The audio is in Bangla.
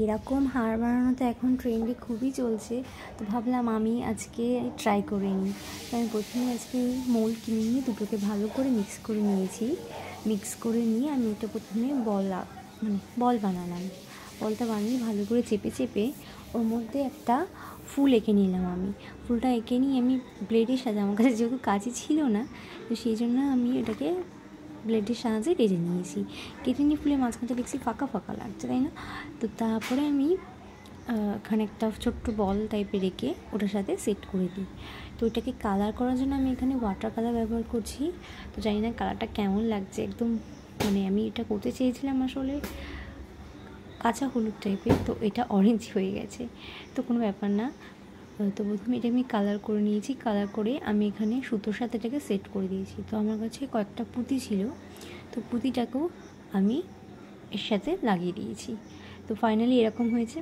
এরকম হার বানানো তো এখন ট্রেন্ডে খুবই চলছে, তো ভাবলাম আমি আজকে ট্রাই করে নিই। তো আমি প্রথমে আজকে মোল্ড কিনে নিয়ে দুটোকে ভালো করে মিক্স করে নিয়েছি। মিক্স করে নিয়ে আমি এটা প্রথমে বল বানালাম। বলটা বানিয়ে ভালো করে চেপে চেপে ওর মধ্যে একটা ফুল এঁকে নিলাম। আমি ফুলটা এঁকে নিয়ে আমি ব্লেডের সাথে, আমার কাছে যেহেতু কাঁচি ছিল না, তো সেই জন্য আমি এটাকে ব্লেডের সাহায্যে কেটে নিয়েছি। কেটে নিয়ে ফুলের মাঝখানটা দেখছি ফাঁকা ফাঁকা লাগছে, তাই না? তো তারপরে আমি এখানে একটা ছোট্ট বল টাইপের রেখে ওটার সাথে সেট করে দিই। তো ওটাকে কালার করার জন্য আমি এখানে ওয়াটার কালার ব্যবহার করছি। তো জানি না কালারটা কেমন লাগছে, একদম আমি এটা করতে চেয়েছিলাম আসলে কাঁচা হলুদ টাইপের, তো এটা অরেঞ্জ হয়ে গেছে। তো কোনো ব্যাপার না। তো প্রথমে এটা আমি কালার করে নিয়েছি। কালার করে আমি এখানে সুতোর সাথে এটাকে সেট করে দিয়েছি। তো আমার কাছে কয়েকটা পুঁতি ছিল, তো পুঁতিটাকেও আমি এর সাথে লাগিয়ে দিয়েছি। তো ফাইনালি এরকম হয়েছে।